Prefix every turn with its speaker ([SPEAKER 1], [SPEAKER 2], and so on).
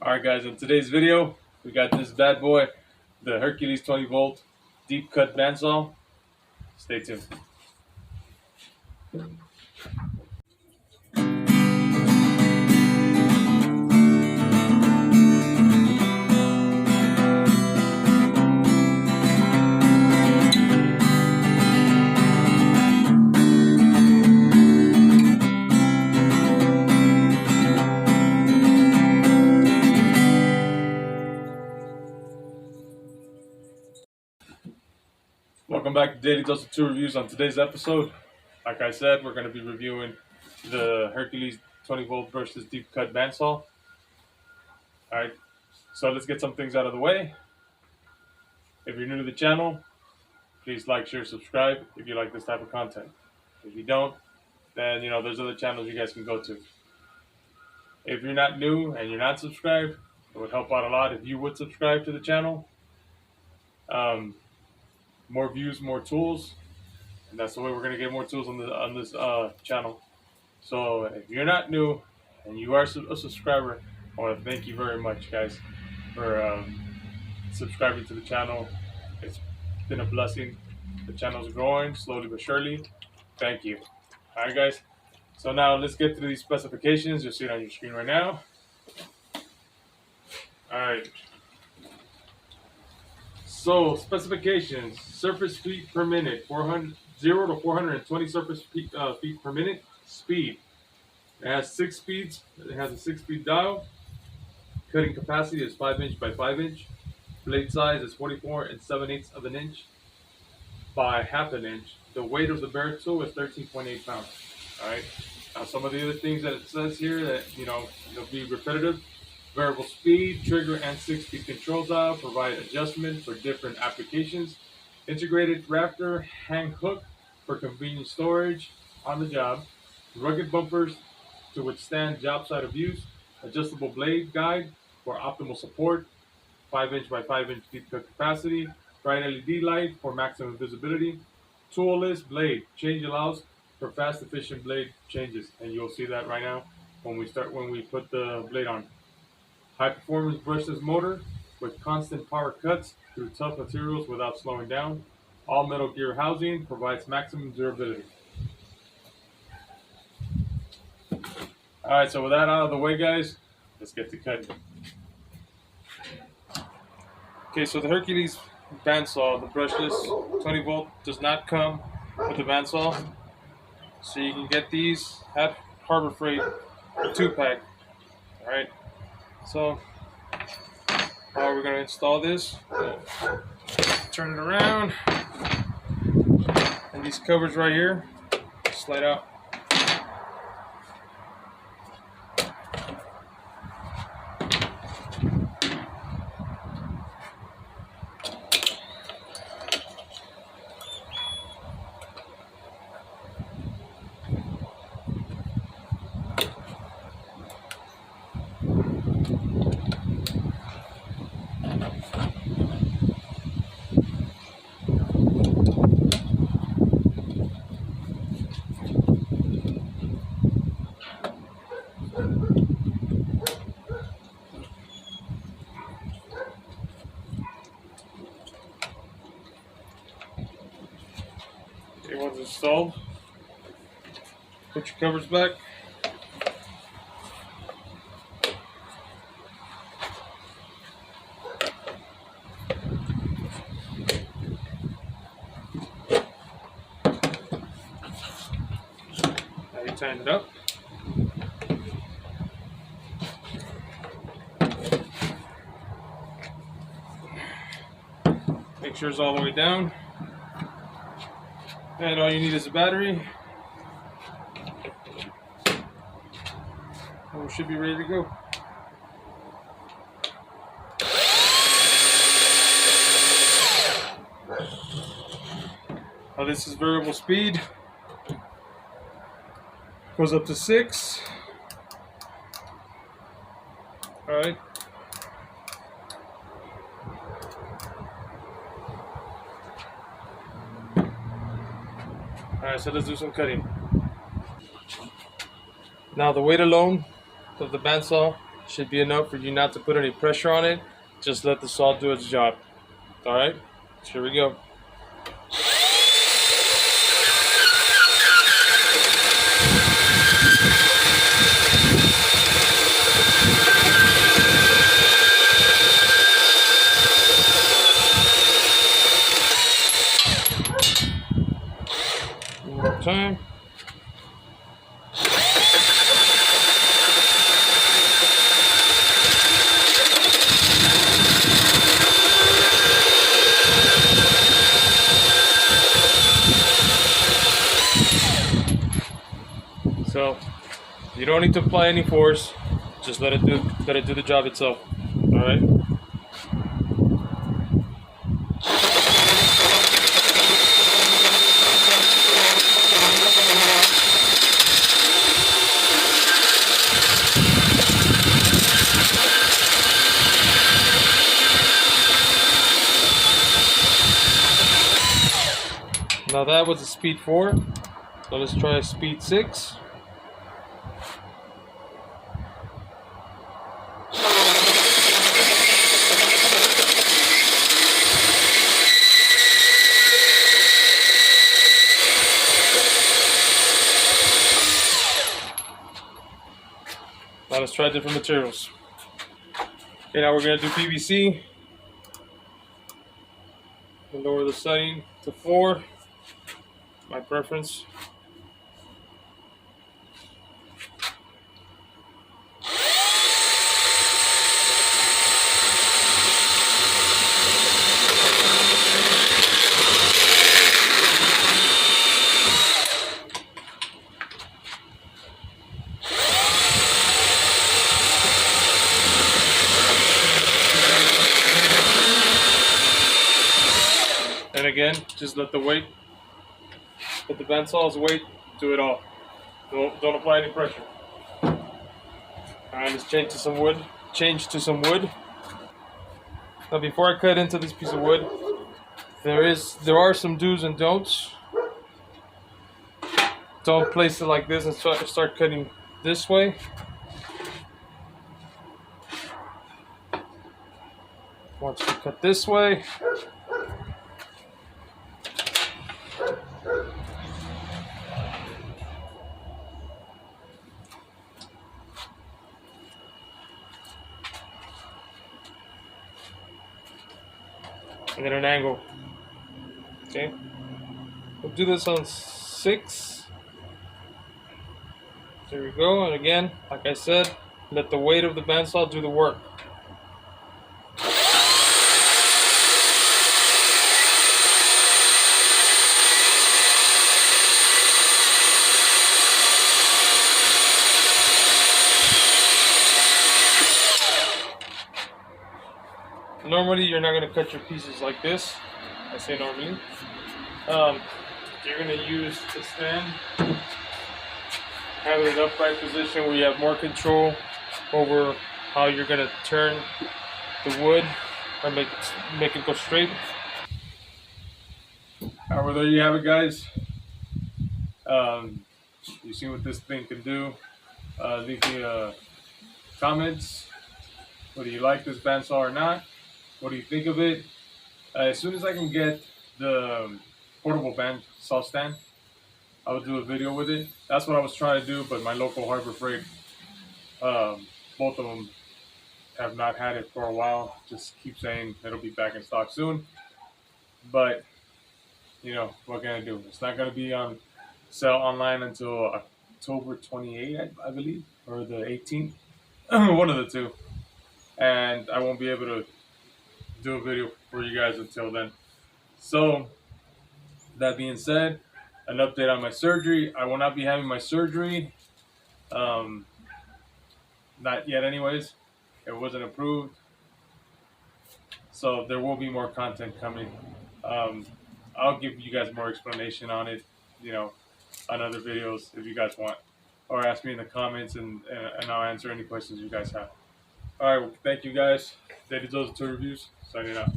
[SPEAKER 1] Alright guys, in today's video, we got this bad boy, the Hercules 20 volt deep cut bandsaw. Stay tuned. Welcome back to Daily Dose of 2 Reviews. On today's episode, like I said, we're going to be reviewing the Hercules 20 volt versus deep cut bandsaw. Alright, so let's get some things out of the way. If you're new to the channel, please like, share, subscribe if you like this type of content. If you don't, then there's other channels you guys can go to. If you're not new and you're not subscribed, it would help out a lot if you would subscribe to the channel. More views, more tools, and that's the way we're gonna get more tools on this channel. So if you're not new and you are a subscriber, I want to thank you very much, guys, for subscribing to the channel. It's been a blessing. The channel's growing slowly but surely. Thank you. All right, guys. So now let's get through these specifications. You'll see it on your screen right now. All right. So specifications: surface feet per minute, 0 to 420 surface feet per minute. Speed. It has 6 speeds. It has a 6-speed dial. Cutting capacity is 5" by 5". Blade size is 44 7/8 of an inch by 1/2 inch. The weight of the bare tool is 13.8 pounds. All right. Now some of the other things that it says here that they'll be repetitive. Variable speed, trigger, and 6-speed control dial provide adjustment for different applications. Integrated rafter hang hook for convenient storage on the job. Rugged bumpers to withstand job site abuse. Adjustable blade guide for optimal support. 5" by 5" deep cut capacity. Bright LED light for maximum visibility. Toolless blade change allows for fast, efficient blade changes, and you'll see that right now when we put the blade on. High performance brushless motor with constant power cuts through tough materials without slowing down. All metal gear housing provides maximum durability. Alright, so with that out of the way, guys, let's get to cutting. Okay, so the Hercules bandsaw, the brushless 20 volt, does not come with the bandsaw. So you can get these at Harbor Freight, 2-pack. Alright. So, how are we going to install this? Turn it around, and these covers right here slide out. Okay, once installed, put your covers back. Now you tighten it up. Make sure it's all the way down. And all you need is a battery. And we should be ready to go. Now this is variable speed. Goes up to 6. Alright. Alright, so let's do some cutting. Now the weight alone of the bandsaw Should be enough for you not to put any pressure on it. Just let the saw do its job. Alright, here we go. One more time. So you don't need to apply any force. Just let it do the job itself. All right. Now that was a speed 4. So let's try speed 6. Now let's try different materials. Okay, now we're going to do PVC. We'll lower the setting to 4. My preference. And again, just let the bandsaw's weight do it all. Don't apply any pressure. Alright, let's change to some wood. Now before I cut into this piece of wood, there are some do's and don'ts. Don't place it like this and start cutting this way. Once you cut this way, and then an angle. Okay, we'll do this on 6. There we go. And again, like I said, let the weight of the bandsaw do the work. Normally, you're not going to cut your pieces like this. I say normally. You're going to use the stand, have it in an upright position where you have more control over how you're going to turn the wood or make it go straight. Alright, well, there you have it, guys. You see what this thing can do. Leave me comments. Whether you like this bandsaw or not. What do you think of it? As soon as I can get the portable bandsaw stand, I will do a video with it. That's what I was trying to do, but my local Harbor Freight, both of them have not had it for a while. Just keep saying it'll be back in stock soon. But, you know, what can I do? It's not going to be on sale online until October 28th, I believe, or the 18th. One of the two. And I won't be able to do a video for you guys until then. So, that being said, an update on my surgery. I will not be having my surgery. Not yet anyways. It wasn't approved. So there will be more content coming. I'll give you guys more explanation on it, you know, on other videos if you guys want. Or ask me in the comments and I'll answer any questions you guys have. Alright, well, thank you guys. David Does 2 Reviews, signing out.